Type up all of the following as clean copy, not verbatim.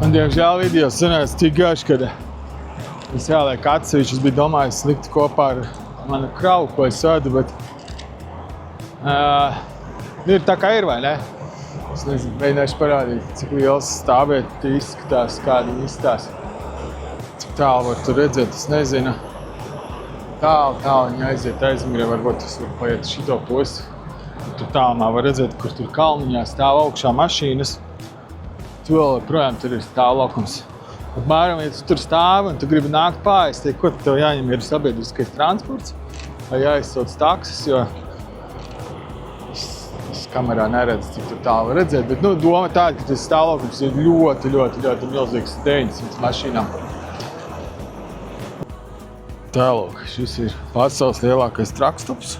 Man, diemžēl, video sanāca tik garš, kad es jāliek atsevišķi. Es biju domājis likt kopā ar manu kravu, ko es vadu, bet ir tā kā ir, vai ne? Es nezinu, mēģināšu parādīt, cik liels stāvvieta izskatās, kāda viņa izskatās. Cik tālu var tur redzēt, es nezinu. Tālu viņa aiziet aizmugurē, varbūt es varu paiet šito pusi. Tur tālumā var redzēt, kur tur kalniņā stāv augšā mašīnas. Tu vēl projām tur ir stāvlaukums. Apmēram, ja tu tur stāvi un tu gribi nākt pāri, ko tev jāņem ir sabiedriskais transports vai jāizsauc taksis, jo es kamerā neredzu, cik tur tālu var redzēt, bet doma tāda, ka tas stāvlaukums ir ļoti milzīgs 900 mašīnām. Tālūk, šis ir pasaules lielākais trakstops.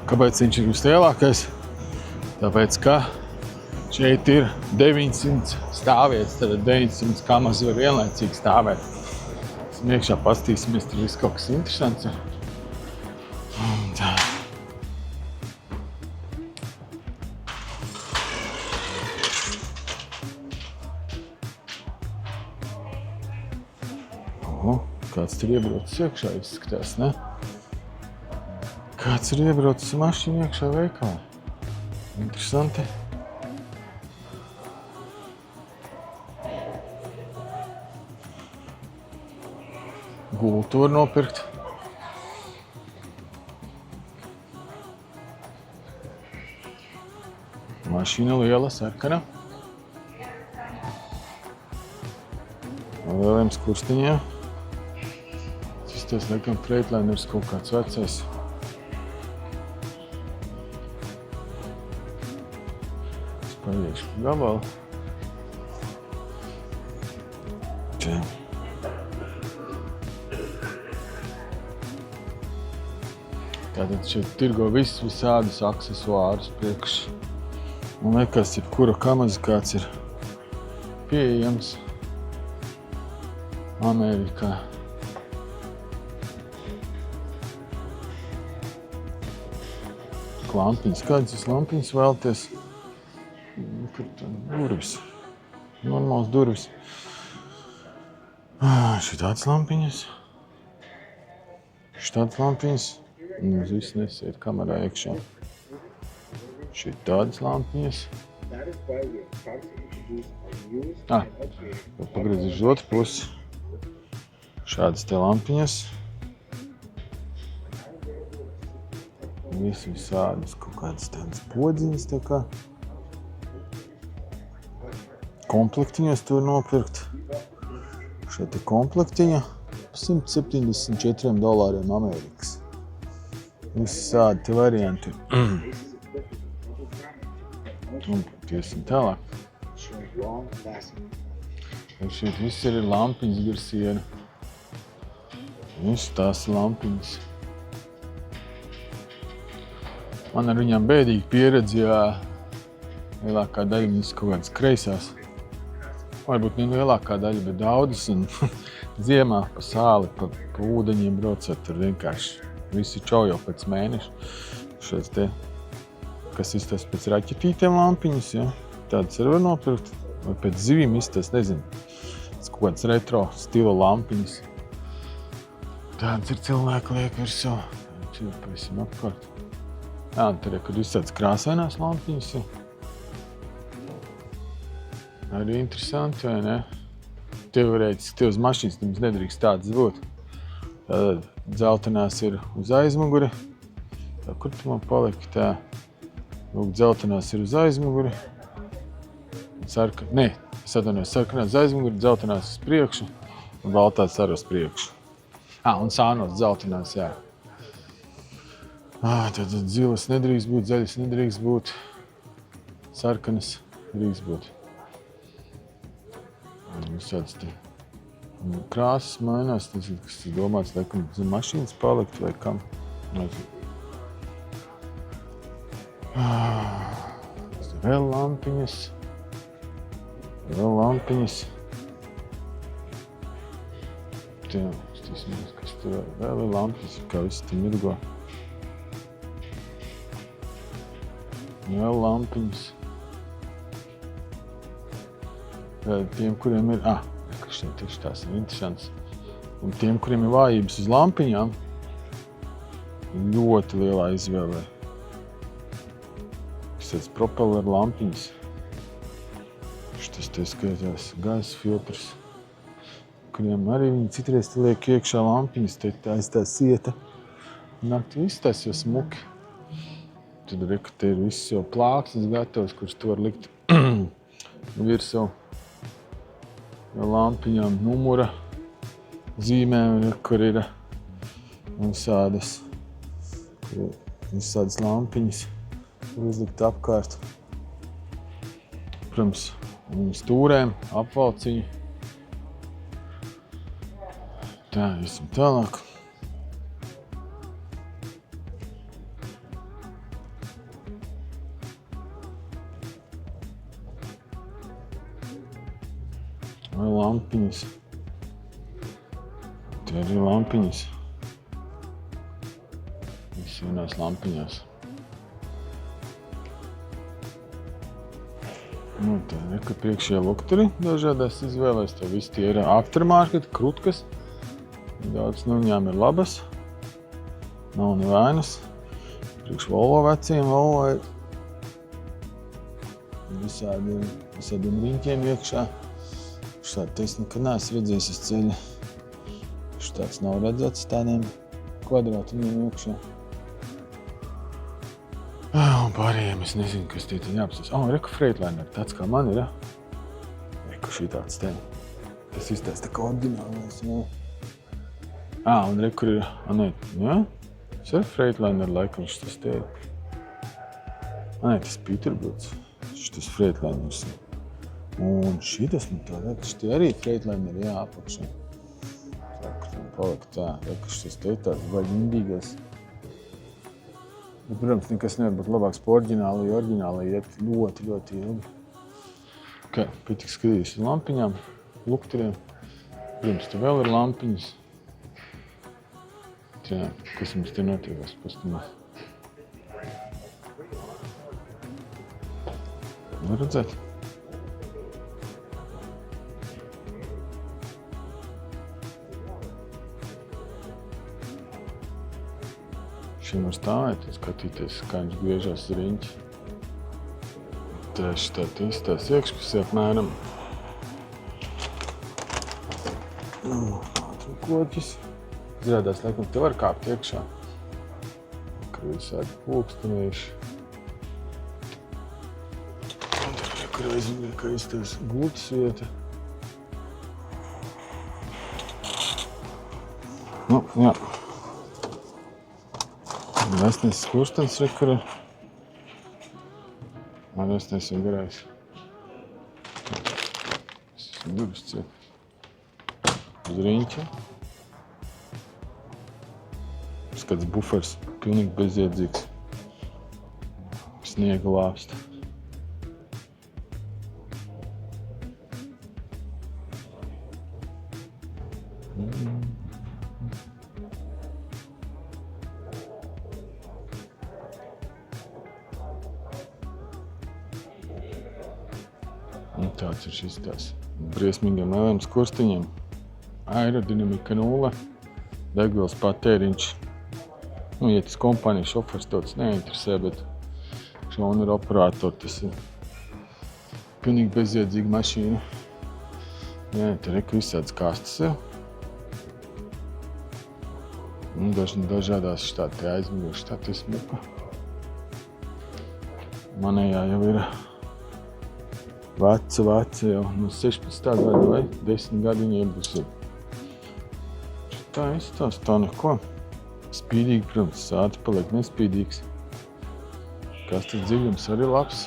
Kāpēc viņš ir vislielākais? Tāpēc, ka šeit ir 900 stāvvietas, tad 900 kamas var vienlaicīgi stāvēt. Iekšā pastīsimies, tur viss kaut kas interesants ir. Tā. Kāds tur iebraucis iekšā izskatās, ne? Kāds ir iebraucis mašīnu iekšā veikalā? Interesanti. Gultu var nopirkt. Mašīna liela, sarkana. Ar lieliem skurstiņiem. Tas laikam Freightliners kaut kāds vecais. Es paiešu gabalu. Te. Tātad šeit tirgo visādus aksesuārus priekš. Man liekas, jebkura kamaza kāds ir pieejams Amerikā. Lampiņas. Kādas jūs lampiņas vēlaties? Kur tā durvis? Normāls durvis. Šitāds lampiņas. Šitāds lampiņas. Mums viss nesiet kamerā iekšā. Šitādas lampiņas. Pagriezīs uz otru pusi. Šādas te lampiņas. Visādas kaut kādas tādas podziņas tā kā. Komplektiņos to var nopirkt. Šeit ir komplektiņa $174 Amerikas. Visādi te varianti. Un tiesim tālāk. Šeit viss ir lampiņas gar sienu. Viss tās lampiņas. Man ar viņām bēdīgi pieredzi, jo lielākā daļa viņas kaut kādas kreisās. Varbūt ne lielākā daļa, bet daudzas. Un ziemā pa sāli, pa ūdeņiem braucot, tur vienkārši visi čau jau pēc mēneša. Šeit te, kas izstās pēc raķetītiem lampiņas, ja? Tādas arī var nopirkt. Vai pēc zivīm izstās, nezinu, kaut kādas retro stila lampiņas. Tādas ir cilvēki liek virsū. Viņš ir pavisam apkārt. Jā, tur ir, kad visādas krāsainās lampiņas. Arī interesanti, vai ne? Teorētiski, tev uz mašīnas nemaz nedrīkst tādas būt. Tātad dzeltenās ir uz aizmuguri. Tā, kur tu man palika? Tā, lūk, dzeltenās ir uz aizmuguri. Sarkanās uz aizmuguri, dzeltenās uz priekšu un baltās arī uz priekšu. Un sānos dzeltenās, jā. Tad zilas nedrīkst būt, zaļas nedrīkst būt, sarkanas drīkst būt. Visādas te krāsas mainās, tas ir, kas ir domāts, laikam, zem mašīnas palikt vai kam. Vēl lampiņas. Tā, stīsimies, kas tur vēl ir lampiņas, kā viss te mirgo. Vēl lampiņas. Tiem, kuriem ir... kas šeit tieši tās ir interesants. Un tiem, kuriem ir vājības uz lampiņām, ļoti lielā izvēlē. Šis propelleru lampiņas. Šis te skaitās gaisa filtrs, kuriem arī viņi citreiz te liek iekšā lampiņas, te aiz tā sieta. Nakti viss tas jau smuki. Tad reka, te ir viss jau plāksnes gatavs, kurš to var likt virsū. Lampiņām numura zīmēm, kur ir visādas lampiņas, kur uzlikt apkārt. Protams, stūrēm, apvalciņi. Tā, iesim tālāk. Vai lampiņas. Te arī lampiņas. Viss vienās lampiņās. Nu, tā reka priekšējā lukturi dažādās izvēlēs. Tev viss tie ir aftermarket, krutkas. Daudz no viņām ir labas. Nav nevainas. Priekš Volvo veciem, Volvo ir visādiem riņķiem iekšā. Šādi es nekad neesmu redzējis uz ceļa. Šāds nav redzēts tādiem kvadrātiņiem iekšā. Un pārējiem es nezinu, kas tie tad jāapstāst. Reku Freightliner, tāds kā man ir, ja? Reku šī tāds te. Tas izstāst tā kā oriģinālais, jā. Un reku ir, jā? Tas ir Freightliner laikam šis te ir. Tas Peterbilts. Šis Freightliners. Un šitas man tā liekas, šitie arī Freightlineri, jā, apakšā. Tā, ka tam palika tā, ka šis te ir tāds baigi indīgais. Bet, protams, nekas nevar būt labāks par oriģinālu, jo oriģināli iet ļoti, ļoti ilgi. Pietik skatījis uz lampiņām, lukturiem. Protams, te vēl ir lampiņas. Tā, kas mums te notiekās pastumā. Var redzēt? Šim var stāvēt un skatīties, kā viņš griežās riņķi. Tieši tā izstās iekšpusē apmēram. Ātrumkoķis. Izrādās, laikam, te var kāpt iekšā. Kur visādi pulkstenīši. Kur aizmīgi, ka izstās gultas vieta. Nu, jā. Vēstnieks skurstens, kur ir. Vēstnieks jau garais. Es esmu durvis ciet. Uz riņķa. Skats bufers, pilnīgi bezjēdzīgs. Sniega lāpsta. Un tāds ir šis tās briesmīgiem LM skurstiņiem. Aerodinamika 0, degvielas patēriņš. Ja tas kompānijas šofers tāds neinteresē, bet šaunera operātori tas ir pilnīgi bezjēdzīga mašīna. Jā, te reku visādas kastes ir. Un dažādās štādi te aizmīgoši štādi smuka. Manējā jau ir veca jau no 16. gada vai 10 gadu viņiem būs. Tā izstāst, tā neko. Spīdīgi, protams, ātri paliek nespīdīgs. Kastes dziļums arī labs.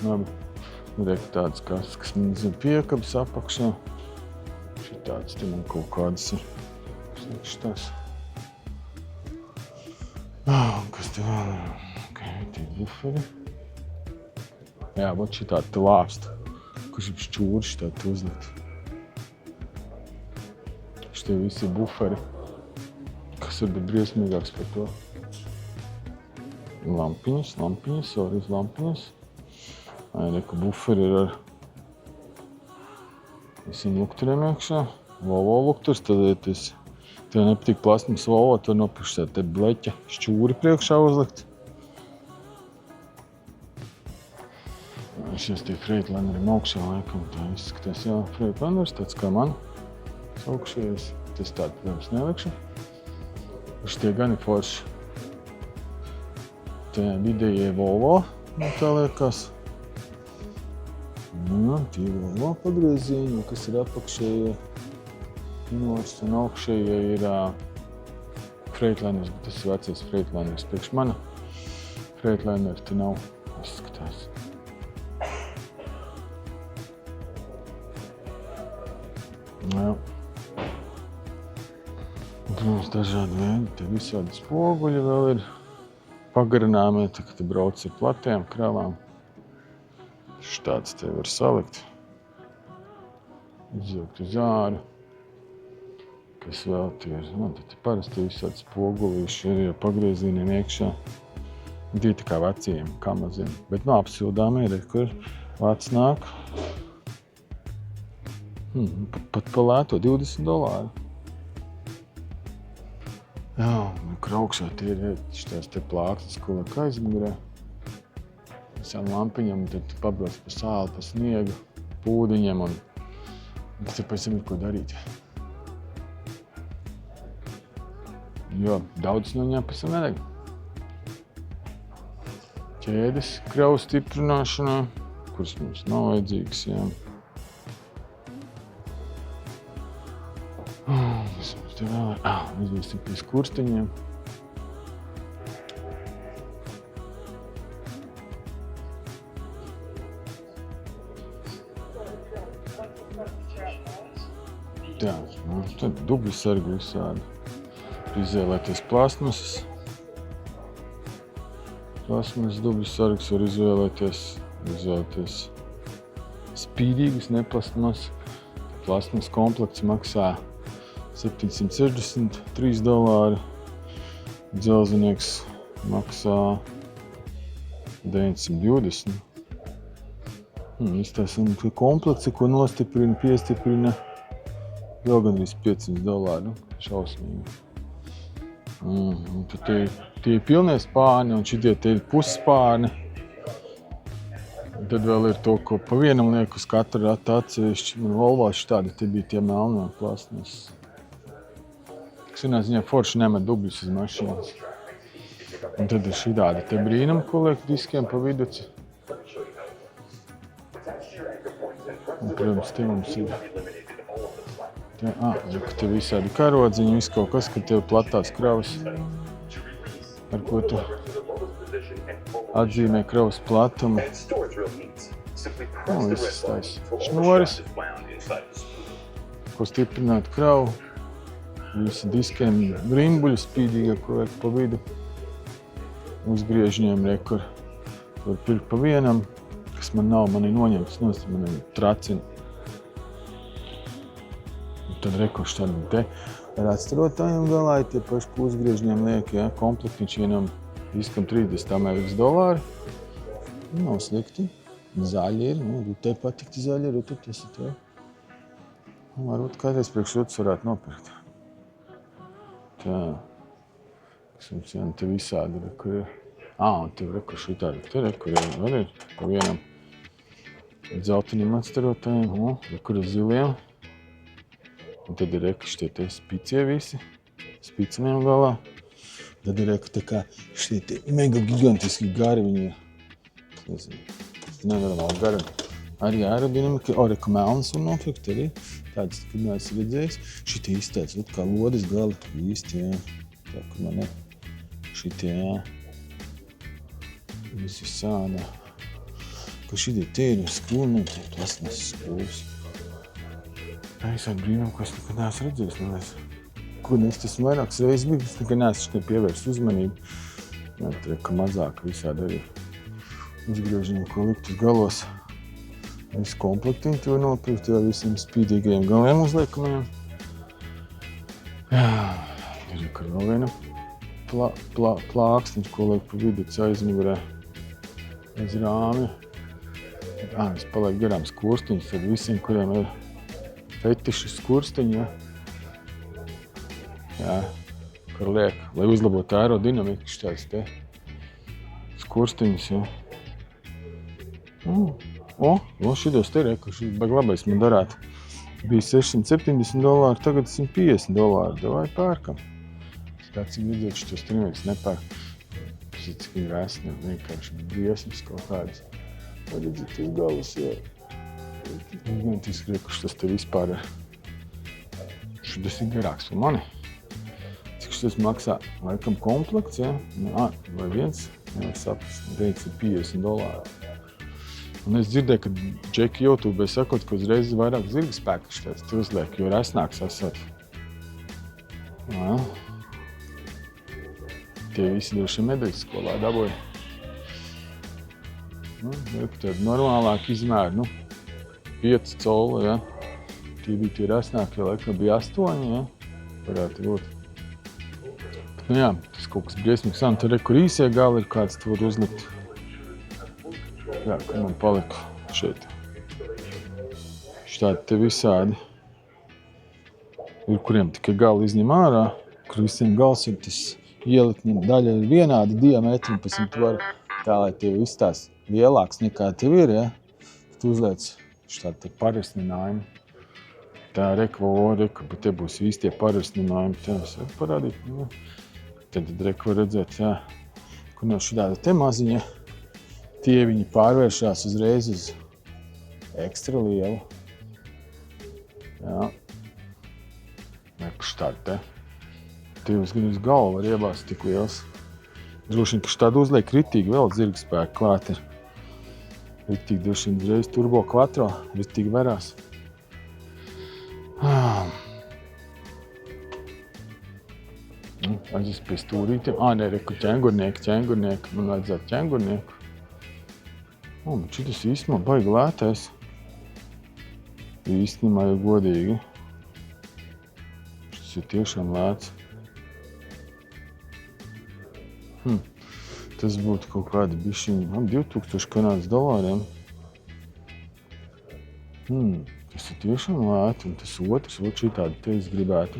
Labi. Reku tādas kastes, kas man zina piekabas apakšā. Šitādas te man kaut kādas ir. Šitās. Kas te vēl ir? Tie buferi. Jā, vot šitādi te lāpsta. Kurš ir šķūri šitādi uzlikt. Šitie visi buferi, kas ir briesmīgāks par to. Lampiņas, vēlreiz lampiņas. Reku buferi ir ar visiem lukturiem iekšā. Volvo lukturs, tad tev nepatīk plasmas Volvo, tu nopirkšā te bleķa šķūri priekšā uzlikt. Šies tie Freightlinerim augšā laikam, tā izskatās, jā, Freightliners, tāds kā man. Augšējais, tas tādu, protams, nelikšu. Šitie gan ir forši. Tie vidējie Volvo, tā liekas. Tie Volvo pagriezieni, kas ir apakšējie. Inors un augšējie ir Freightliners, bet tas ir vecais Freightliners. Priekš mana Freightliner te nav, izskatās. Jā. Protams, dažādi veidi, te visādi spoguļi vēl ir pagarināmie, tā kā te brauc ar platiem kravām. Štāds te var salikt, izjaukt uz āru, kas vēl tie ir. Te parasti visādi spogulīši ir pagriezīniem iekšā. Tie tā kā veciem kamaziem, bet no apsildām ir, kur vats nāk. Pat pa lēto $20. Jā, kur augšā tie ir šitās te plāksnes, ko liek aizmugurē. Visām lampiņām, tad tu pabrauc pa sāli, pa sniegu, pūdiņiem un tas ir pēc tam ir ko darīt. Jo daudz no viņām pēc tam nedeg. Ķēdes kravu stiprināšanā, kuras mums nav vajadzīgas, jā. Kas mums te vēl ir? Uzviesim pie skursteņiem. Tā, tad dubļu sargu visādi. Izvēlēties plasmasas. Plasmasas dubļu sargus var izvēlēties spīdīgus, neplasmas. Plasmas komplekts maksā $763. Dzelzinieks maksā $920. Izstāsim, ka komplekts, ko nostiprina, piestiprina, vēl gandrīz $500. Šausmīgi. Tad tie ir pilnie spārni un šitie te ir pusspārni. Tad vēl ir to, ko pa vienam liek uz katru ratu atsevišķi. Man Volvo šitādi te bija tie melnie plasmas. Kas vienā ziņā forši nemet dubļus uz mašīnas. Un tad ir šitādi te brīnumi, ko liek diskiem pa viduci. Un, protams, te mums ir te visādi karodziņi, viss kaut kas, ka tev platās kravas, ar ko tu atzīmē kravas platumu. Visas tās šnoris, ko stiprināt kravu. Visi diskiem rimbuļi spīdīgie, ko vajag pa vidu. Uzgriežņiem rekur. Var pirkt pa vienam, kas man nav, man ir noņemts nost, man ir tracina. Un tad rekur štādi te ar atstarotājiem galā, tie paši, ko uzgriežņiem liek, ja, komplektiņš vienam diskam $30. Nav slikti. Zaļi ir, Rutai patikti zaļi, Rutai tas ir tev. Varbūt kādreiz priekš Rutas varētu nopirkt. Tā, kas mums jāna te visādi, kur ir. Un tev rekur šitādi, te rekur vēl ir pa vienam dzeltenim atstarotājiem, rekur ir ziliem. Un tad ir rekur šitie te spicie visi, spiciniem galā. Tad ir rekur tā kā šitie te mega gigantiski gari viņi ir. Nenormāli gari. Arī aerodinamika, reku melnas var nopirkt arī. Tāds, kad neesmu redzējis. Šitie izstāds, kā lodes gali. Īsti, jā. Tā, kur man ir. Šitie, jā. Visi sādā. Ka šitie te ir skrūni, plasmasas skrūvis. Tā visādi brīnumi, ko es nekad neesmu redzējis, liekas. Ko es esmu vairākas reizes biju, es nekad neesmu šitie pievērst uzmanību. Jā, ka mazāk visādi arī uzgriežņiem, ko likt uz galos. Visu komplektiņu to nopirkt, jau visiem spīdīgajiem galiem uzliekamajiem. Jā, ir vēl viena plāksniņš, ko liek pa vidu aizmugurē aiz rāmja. Es palieku garām skurstiņus, tad visiem, kuriem ir fetiši skurstiņi, jā, kur liek, lai uzlabotu aerodinamiku, tāds te skurstiņus, jā. Šitos te reku, šis baigi labais man darētu. Bija $670, tagad $150. Davai pērkam. Tāds ir redzēt, šitos treniņus nepērk. Cik viņi resni, vienkārši briesmas kaut kādas. Vai redzēt, tas galvas, jā. Gan kurš tas te vispār ir. Šitas ir garāks par mani. Cik šitas maksā? Laikam komplekts, jā? Vai viens? Jā, saprast, teica $50. Un es dzirdēju, ka džeki YouTube sakot, ka uzreiz vairāk zirga spēka šitais te uzliek, jo resnāks esat. Jā. Tie visi droši medaļas skolā dabūja. Tāda normālāk izmēra, 5 colu, ja. Tie bija tie resnākie, laikam bija 8, ja. Varētu būt. Bet, jā, tas kaut kas briesmīgs. Tur kur īsie gali ir kāds, tu var uzlikt. Jā, ka man palika šeit. Štādi te visādi. Ir kuriem tikai gali izņem ārā, kur visiem gals ir tas ielikt daļa ir vienāda diametri, un pēc tam tu vari tā, lai tev izstās lielāks nekā tev ir, ja? Tu uzliec štādi te parisninājumi. Tā reka, bet te būs īstie parisninājumi. Tā es varu parādīt. Ja? Tad reka var redzēt, jā, kur nav šitāda te maziņa. Tie viņi pārvēršās uzreiz uz ekstra lielu. Jā. Neku šitādi te. Tīvs gan uz galvu var iebāzt tik liels. Droši vien, ka šitādi uzliek ritīgi vēl zirga spēku klāt ir. Ritīgi droši vien uzreiz turbo quattro, ritīgi verās. Aizes pie stūrītiem. Nē, reku ķengurnieki. Man vajadzētu ķengurnieku. Bet šitas īstenībā baigi lētais. Īstenībā jau godīgi. Šis ir tiešām lēts. Tas būtu kaut kādi bišķiņi, $2000 Kanādas. Tas ir tiešām lēti, un tas otrs, šitādi te es gribētu.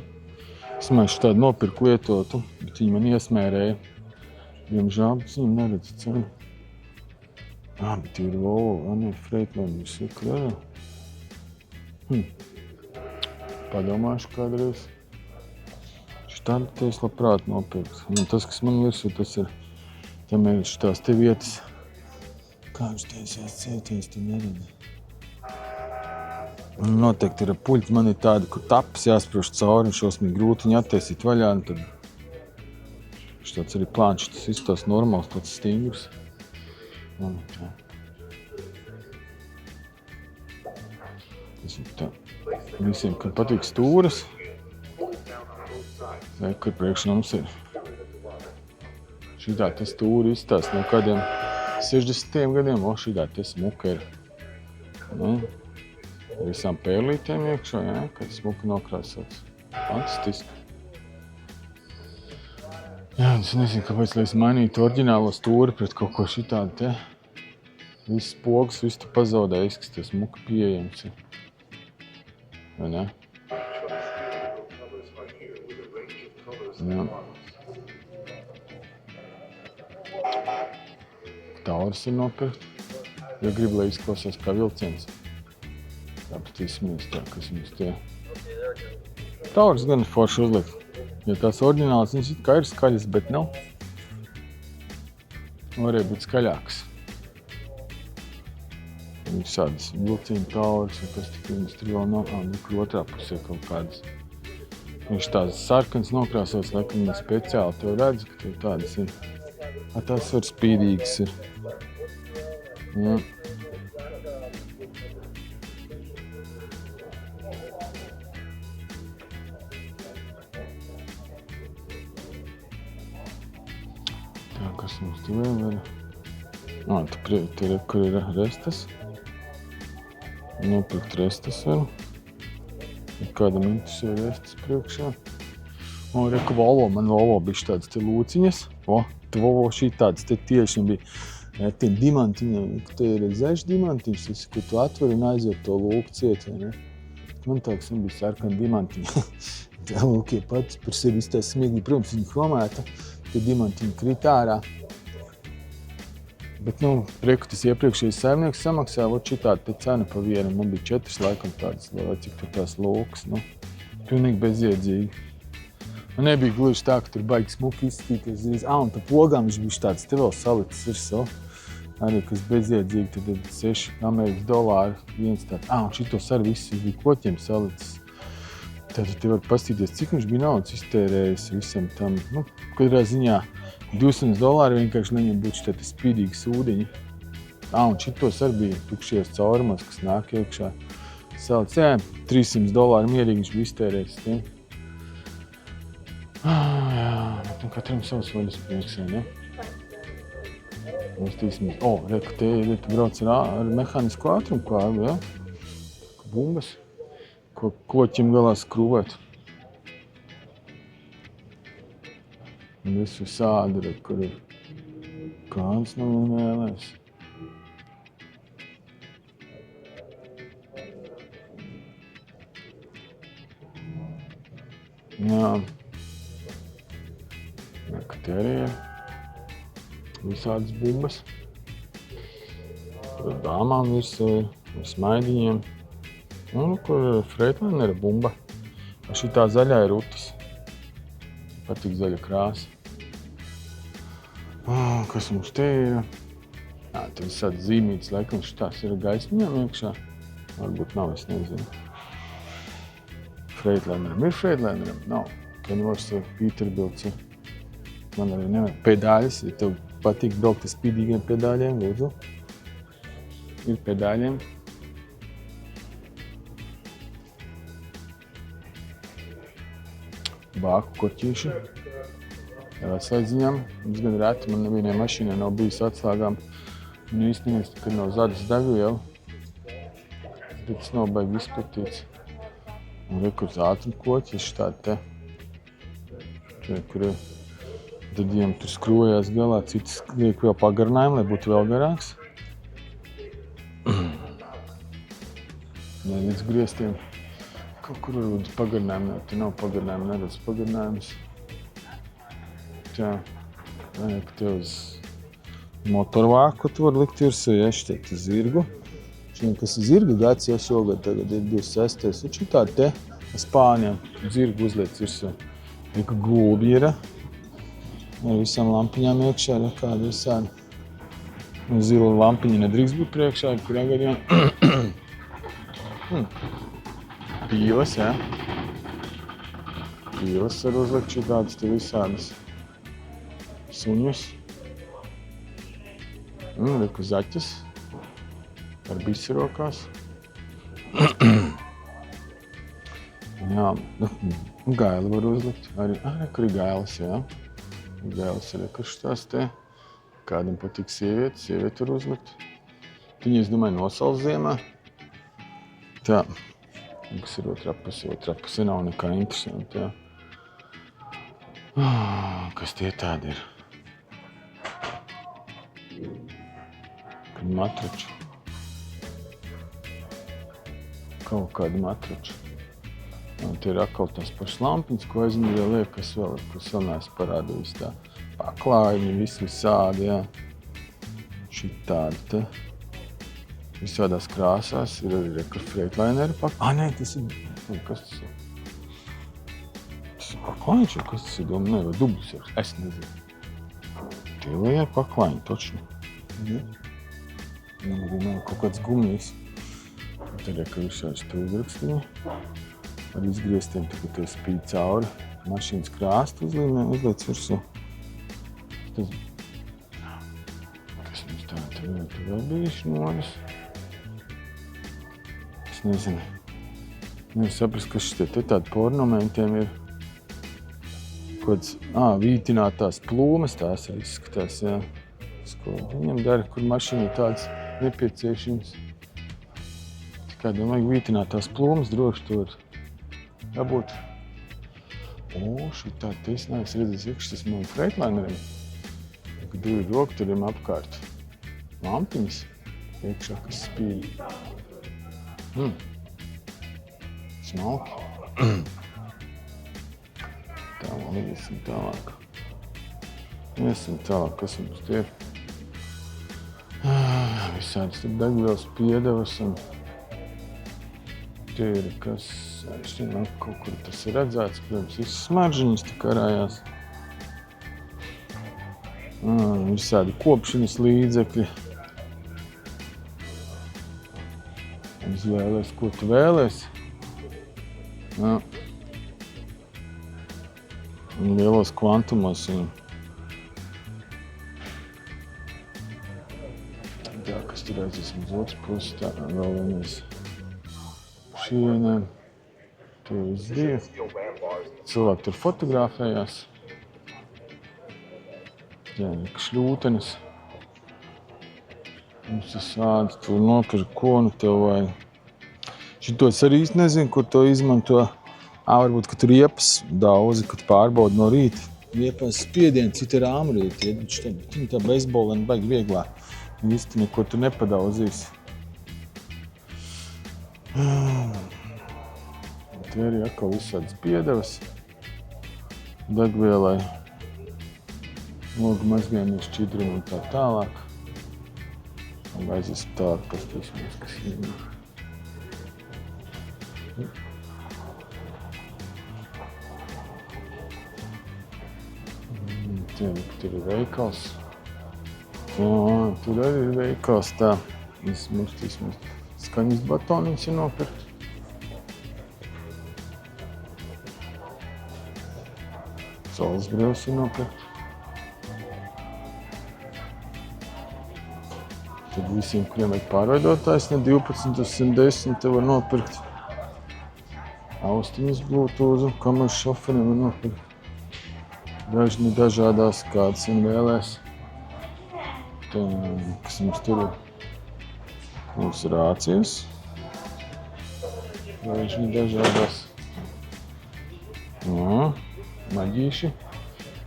Es mēšu tādu nopirku lietotu, bet viņi man iesmērēja. Diemžēl, bet viņi neredz cenu. Bet ir Volvo, Freitman, visi krājā. Padomāšu kādreiz. Šitādi te es labprāt nopirkt. Tas, kas man virsū, tas ir tam ir šitās te vietas. Kā viņš taisās cieties, tu neredzi. Noteikti ir puļķi, man ir tādi, kur tapas jāsprauž cauri, un šausmīgi grūti viņu attaisīt vaļā, un tad šitāds arī plāns, tas izstās normāls, tāds stingrs. Tas ir tā. Visiem, kad patīk stūras, kur priekš mums ir. Šitā te stūri izstās no kādiem 60 gadiem, šitā te smuka ir. Visām pērlītēm iekšā, jā, kad smuka nokrāsots. Fantastiski. Jā, es nezinu, kāpēc, lai es mainītu oriģinālo stūri pret kaut ko šitādu te. Viss pogas, viss tu pazaudē, izskatās smuka pieejams. Vai ne? Jā. Tauris ir nopirkt, ja grib, lai izklausās kā vilciens. Tāpat izsmies tā, kas viņas tie. Tauris gan forši uzlikt. Ja tās oriģināls, viņš kā ir skaļas, bet nav. Varēja būt skaļāks. Visādas vilcienu tauris, un kas tik viņas tur vēl nav, kur otrā pusē kaut kādas. Viņš tādas sarkans nokrāsots, laikam ne speciāli tev redz, ka tev tādas ir. Tās var spīdīgas ir. Jā. Tā, kas mums te vēl ir? Te ir, kur ir restas. Nopirkt restas vēl. Kādam interesē restas priekšā. O, reku Volvo, man Volvo bišķi tādas te lūciņas. O, te Volvo šī tādas te tieši bija tie dimantiņi, te ir zeši dimantiņš, tas, ko tu atver un aiziet to lūku ciet, vai ne? Man tāks bija sarkani dimantiņi. Tā lūkie pats par sevi iztās smieklīgi, protams, viņi chromēta, tie dimantiņi krīt ārā. Bet, reku tas iepriekšējais saimnieks samaksāja, vot šitāda te cena pa vienu. Man bija 4 laikam tādas, vai cik tur tās lūkas, pilnīgi bezjēdzīgi. Man nebija gluži tā, ka tur baigi smuki izskatīties. Un pa pogām viņš bija tāds, te vēl salicis ir arī, kas bezjēdzīgi, tad $6 viens tāds. Un šitos arī viss bija koķiem salicis. Tātad te var pastīties, cik viņš bija naudas iztērējis visam tam. Katrā ziņā $200 vienkārši neņem būt šitādi spīdīgi ūdeņi. Un šitos arī bija tukšies caurumos, kas nāk iekšā. Salicis, $300 mierīgi viņš bija iztērējis tiem. Jā, bet katram savs vaļas prieks, ne? Uztīsimies. Reku, te brauc ar mehānisku ātrumu kādu, ja? Bumbas, ko koķim galā skrūvēt. Un visu sādi, kur ir kāds no vien vēlēs. Jā. Te arī ir visādas bumbas. Tur dāmām virsū ir, ar smaidiņiem. Kur Freightliner bumba. Šitā zaļā ir utis. Patīk zaļa krāsa. Kas mums te ir? Te visādi zīmītas, laikam šitās ir gaismiņām iekšā. Varbūt nav, es nezinu. Freightliner. Ir Freightliner? Nav. Kenworths ir Peterbilts ir. Man arī nevajag pedāļus, ja tev patīk braukt ar spīdīgiem pedāļiem, lūdzu. Ir pedāļiem. Bāku koķīši. Ar atslēdziņām. Diezgan reti, man nevienai mašīnai nav bijis atslēgām. Un īstenībā, kad nav zadas degu jau, tad tas nav baigi izplatīts. Un rekur ātrum koķi, šitādi te. Kur ir. Tad viņam tur skrojās galā, citas liek vēl pagarinājumu, lai būtu vēl garāks. Līdz griestiem. Kaut kur varbūt pagarinājumu, te nav pagarinājumu, neredz pagarinājumus. Tā, ka te uz motorvāku tu var likt virsū, ja šeit zirgu. Šiem, kas ir zirga gads, ja šogad tagad ir 26. Un šitādi te Spāņiem zirgu uzliec virsū. Ka gulbi ir. Ar visām lampiņām iekšā, kāda visādi. Zila lampiņa nedrīkst būt priekšā, kurā gadījumā. Pīles, jā. Pīles var uzlikt šitādas te visādas suņus. Reku zaķis ar bisi rokās. Jā, gaili var uzlikt. Arī, kur ir gailis, jā. Gailis ir šitās te. Kādam patīk sievieti var uzlikt. Viņi, es domāju, nosals ziemā. Tā, kas ir otrā puse nav nekā interesanti, jā. Kas tie tādi ir? Matrači. Kaut kādi matrači. Un tie ir atkal tās pašas lampiņas, ko aizmirja liek, kas vēl neesmu parādījis tā. Paklājumi, visādi, jā. Šitādi te. Visādās krāsās ir arī rekur Freightlineri paklājumi. Nē, tas ir, kas tas ir? Tas ir paklājums, kas tas ir, domāju, vai dublis ir, es nezinu. Tie vai ir paklājumi, točni. Nav kaut kāds gumijs. Tad rekur visādi stūgrakstiņi. Ar izgrieztiem, kad tev spīd cauri mašīnas krāstu uzliec virsū. Kas mums tā vēl bijuši noris? Es nezinu. Nevar saprast, kas šitie te tādi ornamentiem ir. Kāds, vītinātās plūmes tās arī izskatās, jā. Ko viņam dara, kur mašīna tāds nepieciešams. Tikai domāju, vītinātās plūmes droši tur. Jābūt. Šitā te es neesmu redzējis iekšā, tas man Freightlineriem. Kad divi rokturiem apkārt lampiņas iekšā, kas spīd. Smalki. Tālāk, iesim tālāk. Kas mums tie ir? Visādas degvielas piedevas un tie ir, kas, kaut kur tas ir redzēts, protams, visas smaržiņas tā karājās. Visādi kopšanas līdzekļi. Izvēlies, ko tu vēlies. Lielos kvantumos viņam. Tā, kas tur redzēsim uz otru pusi, tā vēl vienais šienēm. Tie izdīja. Cilvēki tur fotografējās. Jā, šļūtenes. Mums ir sāds, tur nopirkt, ko nu tev vajag. Šito es arī īsti nezinu, kur to izmanto. Varbūt, ka tur riepas daudzi, kad pārbauda no rīta. Riepās spiedieni, citi ir āmrīti. Viņi tā beisbolēni baigi vieglā. Īsti neko tu nepadauzīs. Tie ir atkal visādas piedevas. Degvielai. Logu mazgājumies šķidrumu un tā tālāk. Un aiziesim tālāk, pastīsimies, kas ir. Tur ir veikals. Tur arī ir veikals tā. Mums skaņas batoniņas ir nopirkt. Saules brīvs ir nopirkt. Tad visiem, kuriem vajag pārveidotājs, no 12 uz 110 te var nopirkt. Austiņas Bluetooth, kameras šoferiem var nopirkt. Dažni dažādās, kādas vien vēlēs. Tā, kas mums tur ir? Mums ir rācijas. Dažni dažādās. Maģīši.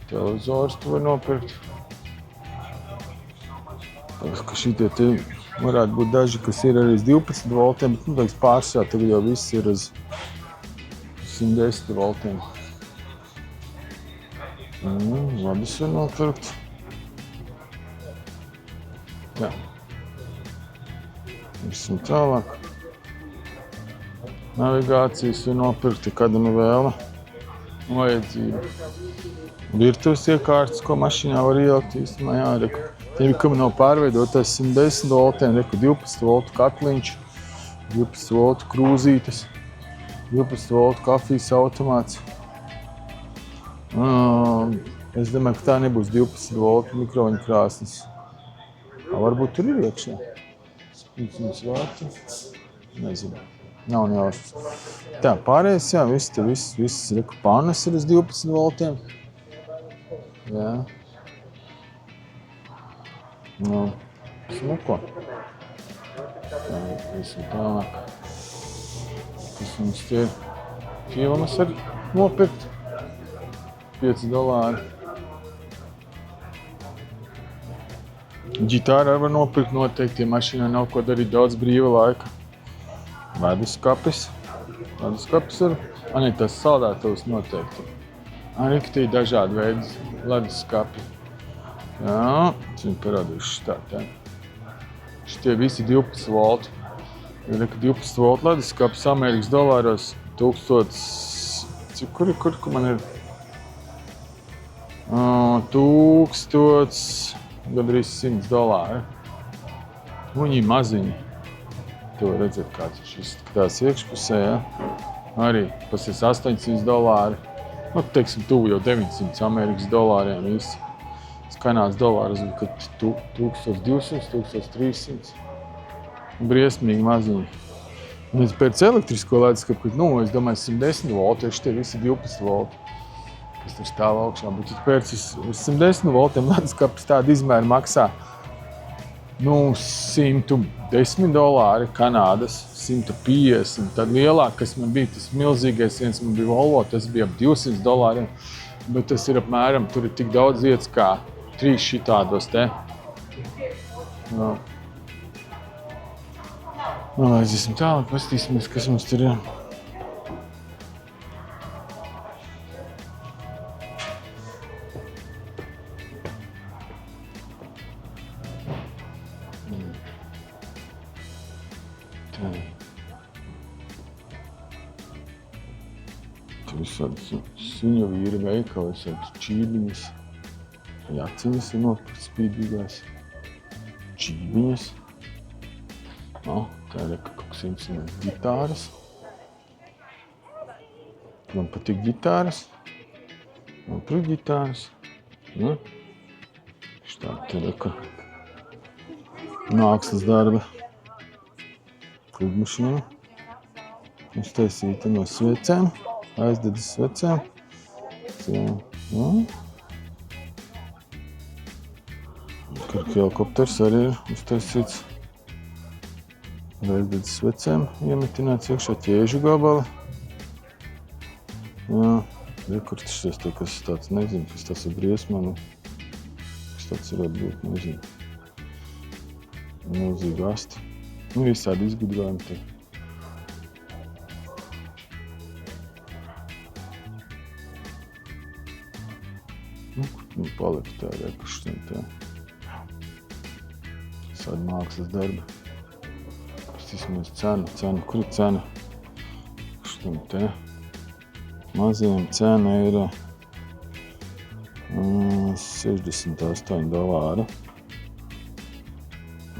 Televizors tu var nopirkt. Ka šitie te varētu būt daži, kas ir arī uz 12 voltiem, bet pārsvarā tagad jau viss ir uz 110 voltiem. Labas var nopirkt. Jā. Visim tālāk. Navigācijas var nopirkt, ja kādam ir vēla. Vajadzība. Virtuves iekārtas, ko mašīnā var ielikt īstenībā. Jā, reku. Tiem, kam nav pārveidotājs 110 voltiem, reku 12 voltu katliņš, 12 voltu krūzītes, 12 voltu kafijas automāts. Es domāju, ka tā nebūs 12 voltu mikroviņu krāsnes. Varbūt tur ir iekšā. 500 vārti. Nezinu. Nav nejausmas. Tā, pārējais, jā, viss reku pannas ir uz 12 voltiem. Jā. Smuko. Tā, visu tālāk. Kas mums tie ir? Filmas var nopirkt. $5. Ģitāru var nopirkt noteikti, ja mašīnā nav ko darīt daudz brīva laika. Leduskapis. Leduskapis var. Tas saldētavs noteikti. Arī, ka tie ir dažādi veidi leduskapi. Jā, tas viņi parādījuši tā. Šitie visi 12 volti. Ir 12 voltu leduskapis Amerikas dolāros 1000... Kur man ir? 1000, gandrīz $100. Viņi ir maziņi. To var redzēt, kāds viņš izskatās iekšpusē, ja? Arī pasies $800. Teiksim, tuvu jau 900 Amerikas dolāriem visi. Kanādas dolāras, kad 1200, 1300. Briesmīgi maziņi. Un pēc elektrisko leduskapu, es domāju, 110 volti, šitie visi 12 volti. Kas tur stāv augšā, bet pēc uz 110 voltiem leduskapis tādu izmēru maksā $110 Kanādas, 150. Tad lielāk, kas man bija tas milzīgais viens, man bija Volvo, tas bija ap $200. Bet tas ir apmēram, tur ir tik daudz vietas kā 3 šitādos te. Jā. Aiziesim tālāk, paskatīsimies, kas mums tur ir. Tur visādas suņu vīri veikali, visādas čībiņas. Jaciņas ir nopirkt spīdīgās. Čībiņas. Tā ir kaut kas interesants. Ģitāras. Man patīk ģitāras. Man patīk ģitāras. Štādi te reka. Mākslas darba. Klubmašīna. Uztaisīta no svecēm. Aizdedzas svecēm. Kur helikopters arī ir uztaisīts. Aizdedzas svecēm. Iemetināts iekšā ķēžu gabali. Kur tas te, kas tāds, nezinu, kas tas ir briesmani. Kas tāds varētu būt, nezinu. Milzīgi asti. Visādi izgudrojumi te. Kur palika tā rekušana tā. Visādi mākslas darbi. Pastīsimies cenu. Kur ir cena? Štam te. Mazajam cena ir $68.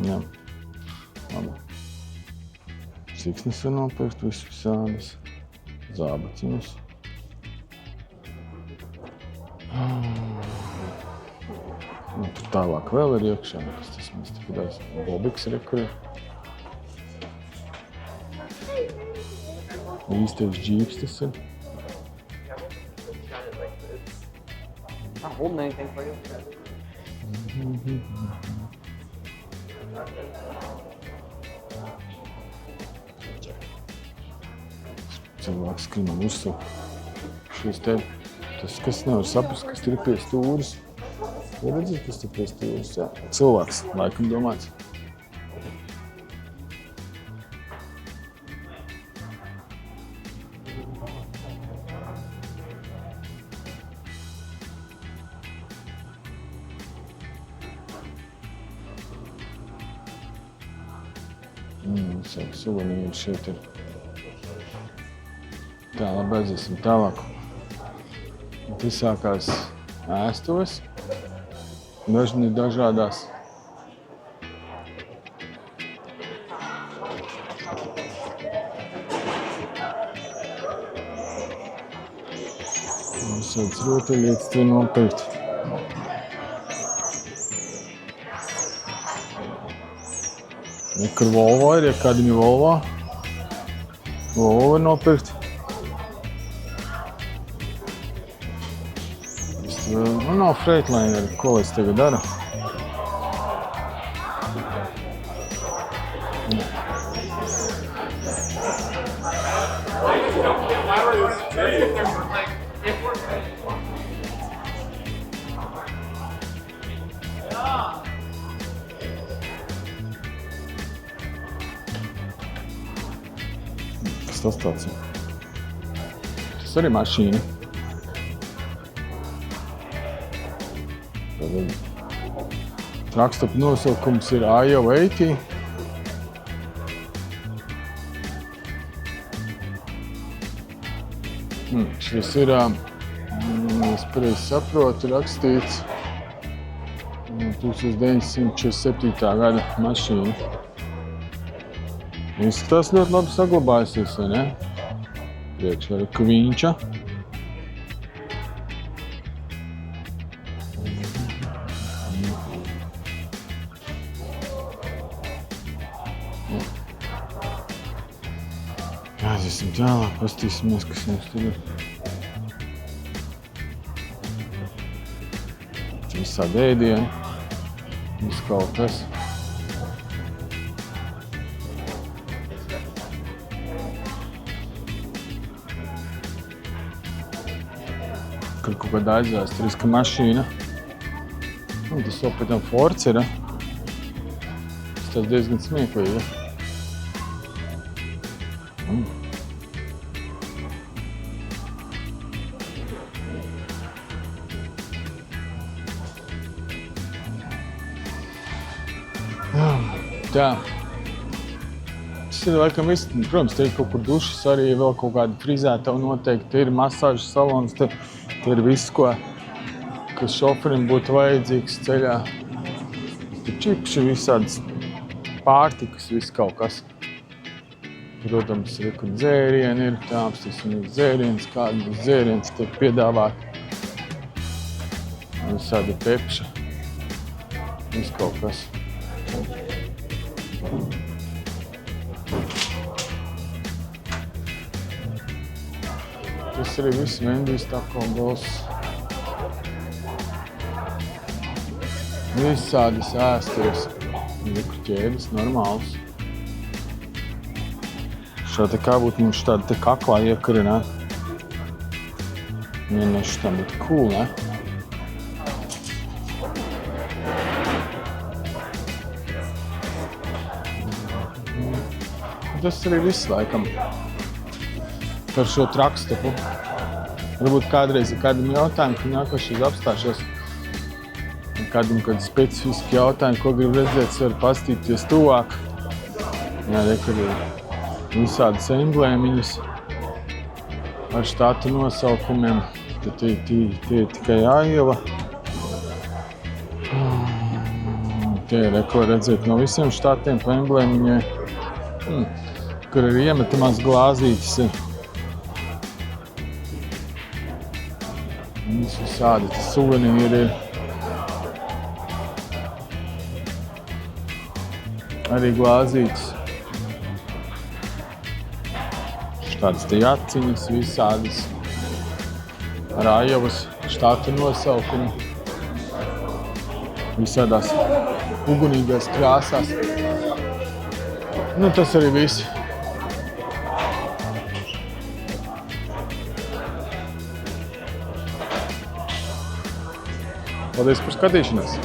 Jā. Labi. Siksnes var nopirkt visādas. Zābaciņas. Tur tālāk vēl ir iekšā. Kas tas mēs te kādās bobiks ir, kur ir. Īstais džīps tas ir. Not holding anything for you. Cilvēks skrienam uzsver. Šis te, tas, kas nevar saprast, kas tur ir pie stūras. Var redzēt, kas tur pie stūras, jā. Cilvēks, laikam domāts. Visādi suvenīri šeit ir. Tā, labi, aiziesim tālāk. Te sākās ēstuves. Dažni ir dažādās. Visādas rotaļlietas te nopirkt. Kur Volvo ir, ja kādiem ir Volvo. Volvo var nopirkt. Nav Freightliner, ko es tagad daru? Kas tas tāds ir? Tas arī mašīna. Trakstopu nosaukums ir IO80. Šis ir, es pareizi saprotu, rakstīts 1947. gada mašīna. Izskatās ļoti labi saglabājusies, vai ne? Priekšā ir kviņča. Aiziesim tālāk, pastīsimies, kas mums tur ir. Visādi ēdieni, viss kaut kas. kur kaut kāda aizvēsturiska mašīna. Un tas vēl pēc tam Fords ir. Tas diezgan smieklīgi. Tā. Tas ir laikam viss. Protams, te ir kaut kur dušas arī, vēl kaut kāda frizētava noteikti. Ir masāžas salons, te ir viss, kas šoferim būtu vajadzīgs ceļā. Te čipši visādas pārtikas, viss kaut kas. Protams, ir, kur dzērieni ir, tāpstīsim ir dzēriens, kādi dzēriens tiek piedāvāt. Visādi pepša, viss kaut kas. Tas arī viss Vendijs Taco Bells. Visādas ēsturas, likru ķēdes, normāls. Šādi kā būtu mums tāda te kaklā iekarina. Vienkārši tā būtu cool, ne? Tas arī viss laikam par šo trakstapu. Varbūt kādreiz ir kādam jautājumi, ka nākošais apstāšos. Kādam kādi specifiski jautājumi, ko grib redzēt, var pastīties tuvāk. Jā, rekar ir visādas emblēmiņas ar štatu nosaukumiem. Tad tie ir tikai Aiova. Tie ir, ko redzēt no visiem štatiem pa emblēmiņai. Kur ir iemetamās glāzītes ir. Visādi tas suvenīri ir. Arī glāzītes. Štādas te jaciņas visādas. Ar Aiovas štata nosaukumu. Visādās ugunīgās krāsās. Nu, tas arī viss. Paldies par skatīšanos!